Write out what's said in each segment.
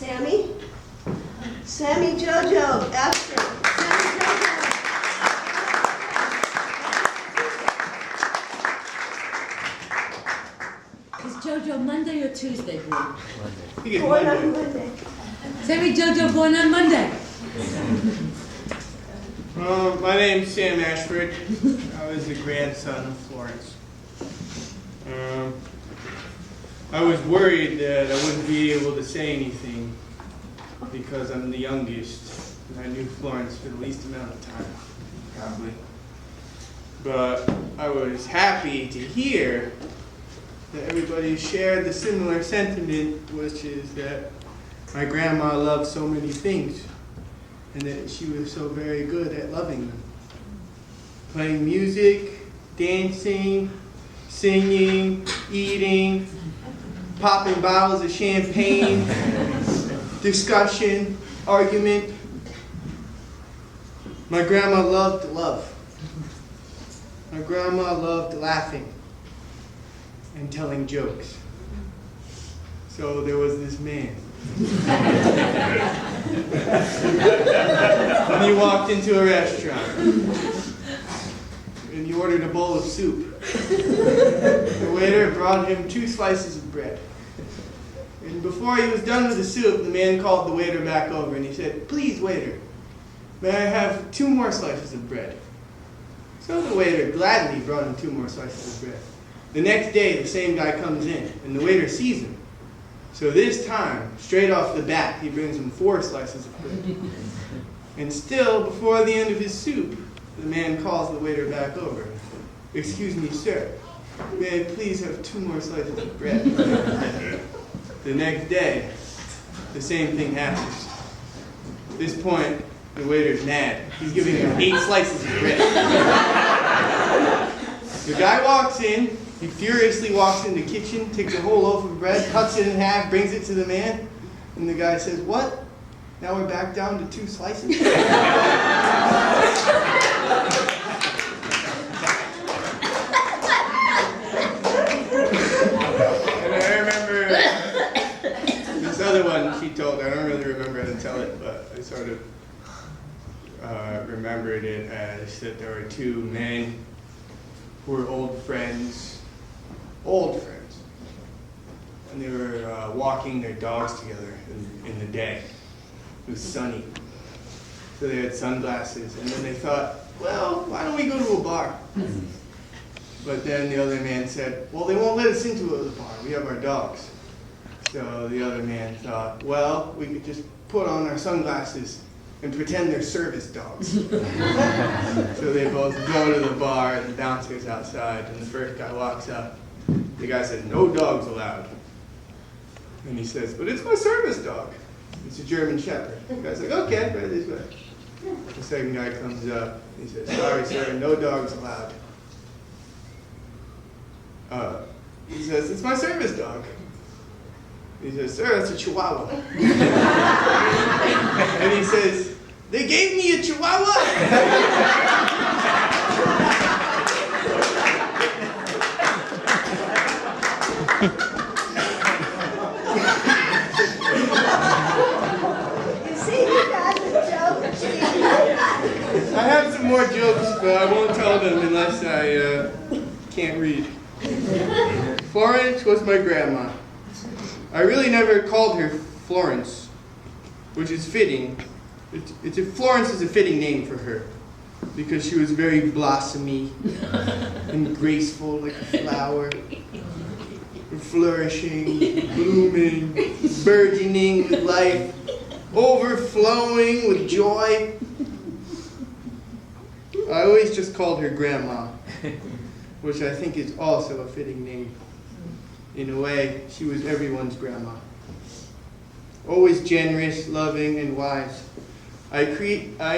Sammy? Sammy Jojo, Esther. Sammy Jojo. Is Jojo Monday or Tuesday born? Monday. Born on Monday. Sammy Jojo born on Monday. My name's Sam Ashford. I was the grandson of Florence. I was worried that I wouldn't be able to say anything because I'm the youngest and I knew Florence for the least amount of time, probably. But I was happy to hear that everybody shared the similar sentiment, which is that my grandma loved so many things and that she was so very good at loving them. Playing music, dancing, singing, eating, popping bottles of champagne, discussion, argument. My grandma loved love. My grandma loved laughing and telling jokes. So there was this man. And he walked into a restaurant. And he ordered a bowl of soup. The waiter brought him 2 slices of bread. And before he was done with the soup, the man called the waiter back over and he said, "Please, waiter, may I have 2 more slices of bread?" So the waiter gladly brought him 2 more slices of bread. The next day, the same guy comes in, and the waiter sees him. So this time, straight off the bat, he brings him 4 slices of bread. And still, before the end of his soup, the man calls the waiter back over. "Excuse me, sir, may I please have 2 more slices of bread?" The next day, the same thing happens. At this point, the waiter's mad. He's giving him 8 slices of bread. The guy walks in. He furiously walks in the kitchen, takes a whole loaf of bread, cuts it in half, brings it to the man, and the guy says, "What? Now we're back down to 2 slices?" And I remember this other one she told. I don't really remember how to tell it, but I sort of remembered it as that there were 2 men who were old friends, and they were walking their dogs together in the day. It was sunny, so they had sunglasses, and then they thought, well, why don't we go to a bar? But then the other man said, well, they won't let us into the bar, we have our dogs. So the other man thought, well, we could just put on our sunglasses and pretend they're service dogs. So they both go to the bar, and the bouncer's outside, and the first guy walks up. The guy says, "No dogs allowed." And he says, "But it's my service dog. It's a German Shepherd." The guy's like, "Okay, right this way." The second guy comes up. He says, "Sorry, sir, no dogs allowed." He says, "It's my service dog." He says, "Sir, that's a Chihuahua." And he says, "They gave me a Chihuahua?" You see, you got the joke. I have some more jokes, but I won't tell them unless I can't read. Florence was my grandma. I really never called her Florence, which is fitting. Florence is a fitting name for her because she was very blossomy and graceful like a flower, flourishing, blooming, burgeoning with life, overflowing with joy. I always just called her Grandma, which I think is also a fitting name. In a way, she was everyone's grandma. Always generous, loving, and wise. I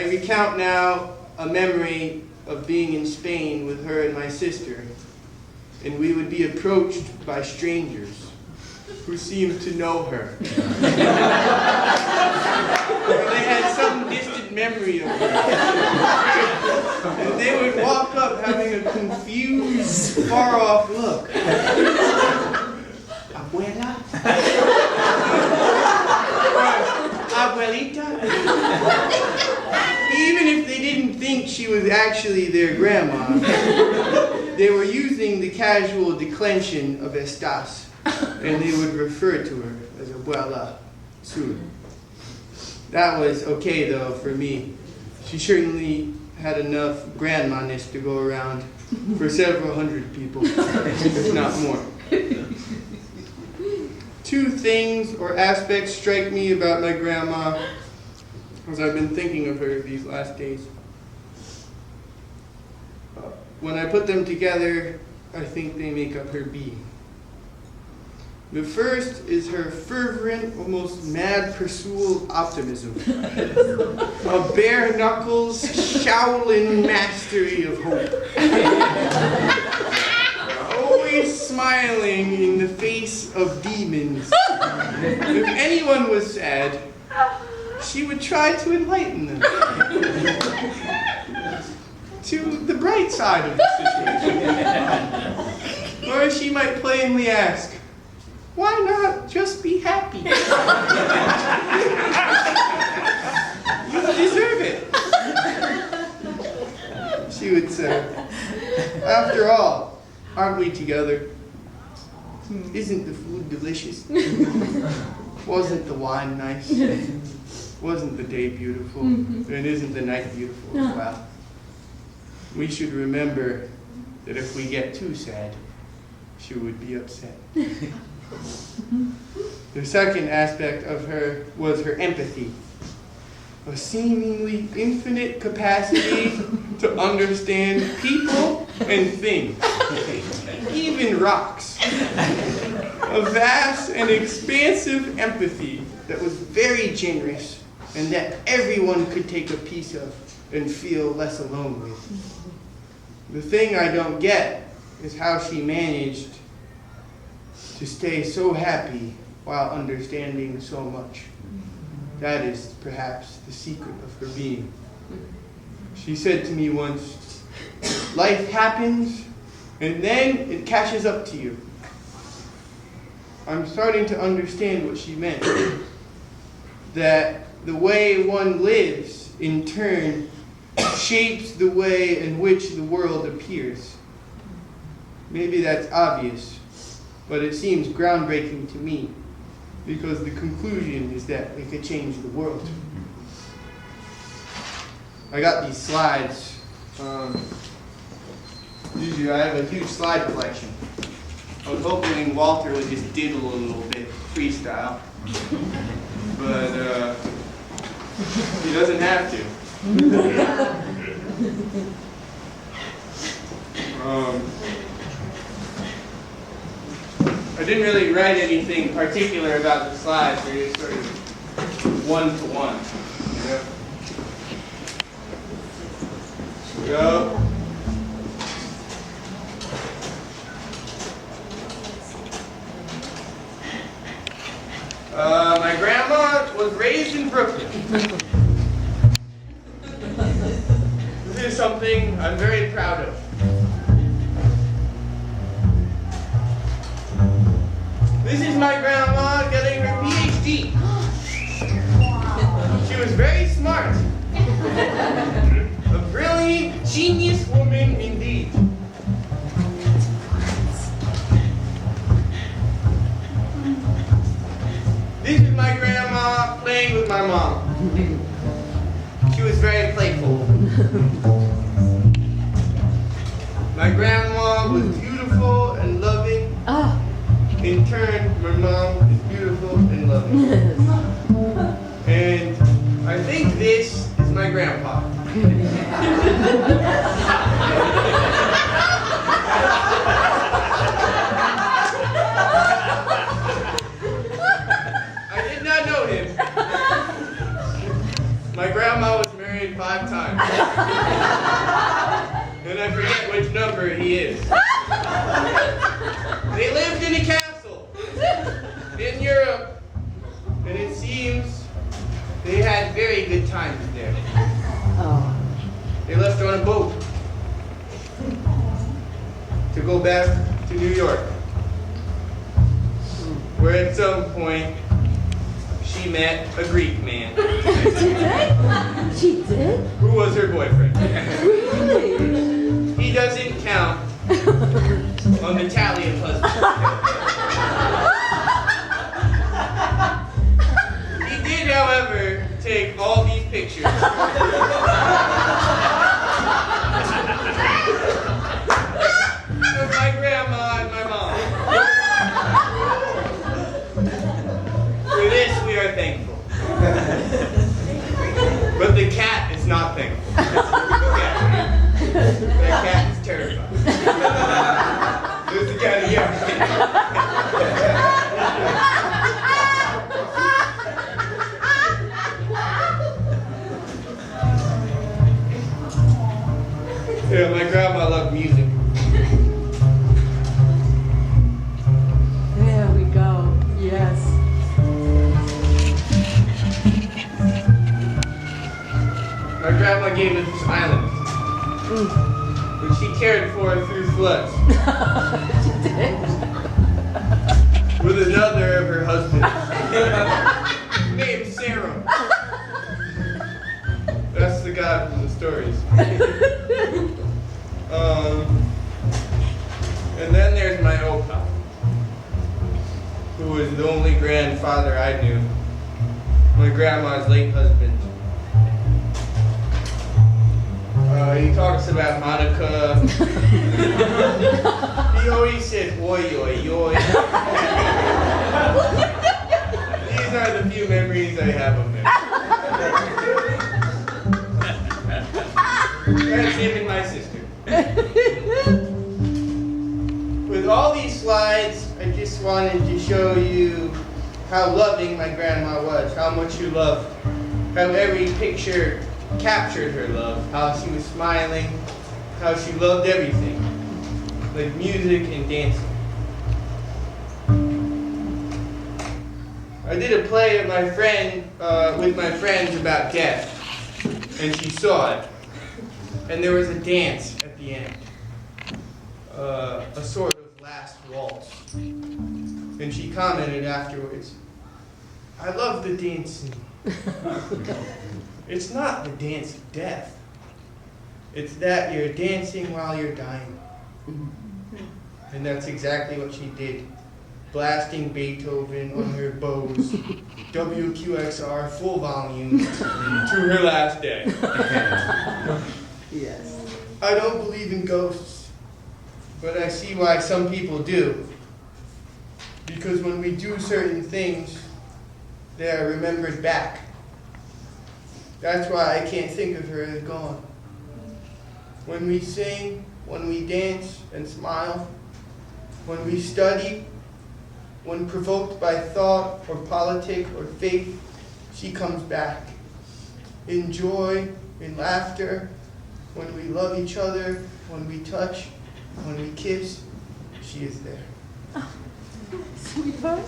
recount now a memory of being in Spain with her and my sister, and we would be approached by strangers who seemed to know her. Or they had some distant memory of her. And they would walk up having a confused, far-off look. Abuela? was actually their grandma. They were using the casual declension of Estas, and they would refer to her as Abuela soon. That was okay though for me. She certainly had enough grandma-ness to go around for several hundred people, if not more. Two things or aspects strike me about my grandma as I've been thinking of her these last days. When I put them together, I think they make up her being. The first is her fervent, almost mad pursuit of optimism. A bare knuckles, Shaolin mastery of hope. Always smiling in the face of demons. If anyone was sad, she would try to enlighten them to the bright side of the situation. Or she might plainly ask, why not just be happy? You deserve it. She would say, after all, aren't we together? Isn't the food delicious? Wasn't the wine nice? Wasn't the day beautiful? And isn't the night beautiful as well? We should remember that if we get too sad, she would be upset. The second aspect of her was her empathy, a seemingly infinite capacity to understand people and things, even rocks. A vast and expansive empathy that was very generous and that everyone could take a piece of and feel less alone with. The thing I don't get is how she managed to stay so happy while understanding so much. That is perhaps the secret of her being. She said to me once, life happens and then it catches up to you. I'm starting to understand what she meant. That the way one lives, in turn, shapes the way in which the world appears. Maybe that's obvious, but it seems groundbreaking to me, because the conclusion is that it could change the world. I got these slides. Usually I have a huge slide collection. I was hoping Walter would just diddle a little bit, freestyle, but he doesn't have to. I didn't really write anything particular about the slides. They're just sort of one-to-one. You know? Go. My grandma was raised in Brooklyn. This is something I'm very proud of. This is my grandma getting her PhD. She was very smart. A brilliant, genius woman indeed. This is my grandma playing with my mom. She was very playful. My grandma was beautiful and loving. In turn, my mom is beautiful and loving. And I think this is my grandpa. I did not know him. My grandma was married 5 times. And I forget which number he is. They lived in a castle in Europe, and it seems they had very good times there. They left on a boat to go back to New York, where at some point she met a Greek man. She did? Who was her boyfriend. Really? He doesn't count on the tally of husbands. He did, however, take all these pictures. Of my grandma and my mom. For this we are thankful. But the cat is not thankful. The cat is terrified. There's the cat again. Yeah, my grandma loved music. There we go. Yes. My grandma gave us this island, which she cared for through floods. She did? With another of her husbands, named Sarah. That's the guy from the stories. And then there's my opa, who was the only grandfather I knew, my grandma's late husband. He talks about Hanukkah. He always said, oi, oi, oi. These are the few memories I have of him. That's him and my sister. With all these slides, I just wanted to show you how loving my grandma was, how much she loved, how every picture captured her love, how she was smiling, how she loved everything, like music and dancing. I did a play with my friends about death, and she saw it. And there was a dance at the end, a sort of last waltz. And she commented afterwards, "I love the dancing. It's not the dance of death. It's that you're dancing while you're dying." And that's exactly what she did, blasting Beethoven on her Bose WQXR full volume to her last day. Yes. I don't believe in ghosts, but I see why some people do. Because when we do certain things, they are remembered back. That's why I can't think of her as gone. When we sing, when we dance and smile, when we study, when provoked by thought or politic or faith, she comes back. In joy, in laughter, when we love each other, when we touch, when we kiss, she is there. Sweetheart.